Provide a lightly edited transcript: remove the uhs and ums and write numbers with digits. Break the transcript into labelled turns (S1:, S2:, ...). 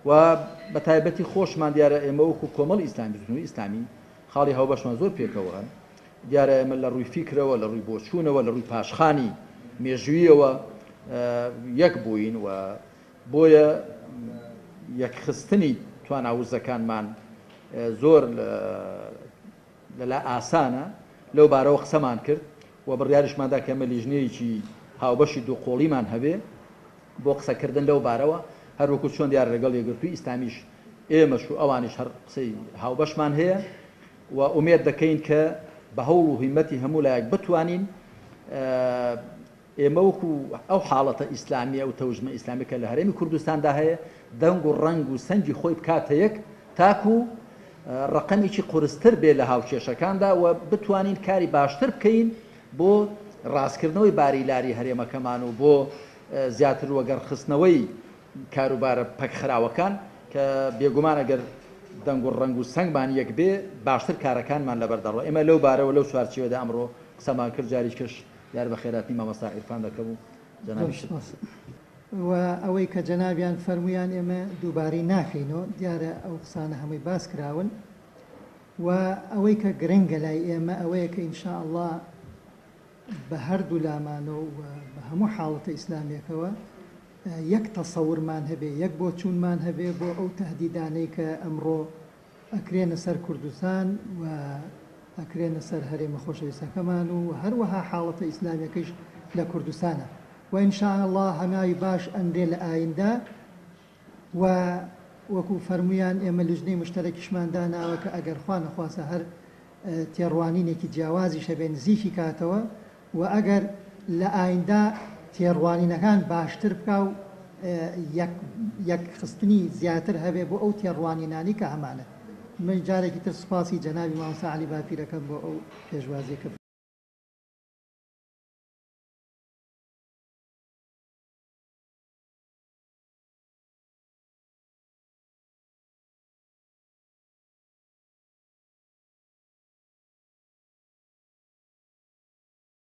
S1: و بە تایبەتی خۆشمان دیارە ئێمە وەکو کۆمەڵ ئیسلامی بزنەوەی ئیسلامی خاڵی هاوبەشمان زۆر پێکەوە دیارە ئێمە لە ڕووی فیکرەوە لە ڕووی بۆچوونەوە لە ڕووی پاشخانی مێژوویەوە یەک بووین و بۆیە یەکخستنی تواناوزەکانمان زۆر لەلا ئاسانە لەو بارەوە قسەمان کرد و بڕیاریشماندا کە ئەمە لیژنەیەکی هاوبەشی دووقۆڵیمان هەبێ بۆ قسەکردن لەو بارەوە هەروەکو چۆن دیارە لەگەڵ یەکگرتووی ئیسلامیش ئێمەش و ئەوانیش هەر قسەی هاوبەشمان هەیە و ئومێد دەکەین کە بە هەوڵ و هیمەتی هەموو لایەک بتوانین ئێمە وەکو ئەو حاڵەتە ئیسلامیە و تەوژمە ئیسلامی کە لە هەرێمی کوردستاندا هەیە دەنگ و ڕەنگ و سەنجی خۆی بکاتە یەک تاکو ڕقەمێکی قورستر بێ لە هاوچێشەکاندا و بتوانین کاری باشتر بکەین بۆ ڕاستکردنەوەی باریلاری هەرێمەکەمان و بۆ زیاتر وەگەڕخستنەوەی کاروبارە پەکخراوەکان کە بێگومان ئەگەر دەنگ و ڕەنگ و سەنگمان یەک بێ باشتر کارەکانمان لەبەردەڕۆ ئێمە لەو بارەوە لەو چوارچێوەدا ئەمڕۆ قسەمان کرد جاریکەش یار بە خێراتنی مامۆستا عیرفان دەکەم و جەنابی
S2: و ئەوەی کە جەنابیان فەرمویان ئێمە دووبارەی ناکەینەوە دیارە ئەو قسانە هەمووی باس کراون و ئەوەی کە گرنگە لای ئێمە ئەوەیە کە ئینشاءالله بە هەردوو لامانەوە و بە هەموو حاڵەتە ئیسلامیەکەوە یەک تەسەورمان هەبێ یەک بۆ چوونمان هەبێ بۆ ئەو تەهدیدانەی کە ئەمڕۆ ئەکرێنە سەر کوردستان و ئەکرێنە سەر هەرێمە خۆشەویستەکەمان و هەروەها حاڵەتە ئیسلامیەکەیش لە کوردستانە و ئینشاءالله هەناوی باش ئەندێ لە ئایندا و وەکو فەرمویان ئێمە لیژنەی مشتەرەکیشمان داناوە کە ئەگەر خوا نەخواسە هەر تێڕوانینێکی جیاوازی شەبێ نزیکی کاتەوە و ئەگەر لە ئایندا تێڕوانینەکان باشتر بکە و یەک خستنی زیاتر هەبێ بۆ ئەو تێڕوانینانی کە هەمانە من جارێکی تر سوپاسی جەنابی مامۆستا عەلی باپیرەکەم بۆ ئەو پێشوازیەکە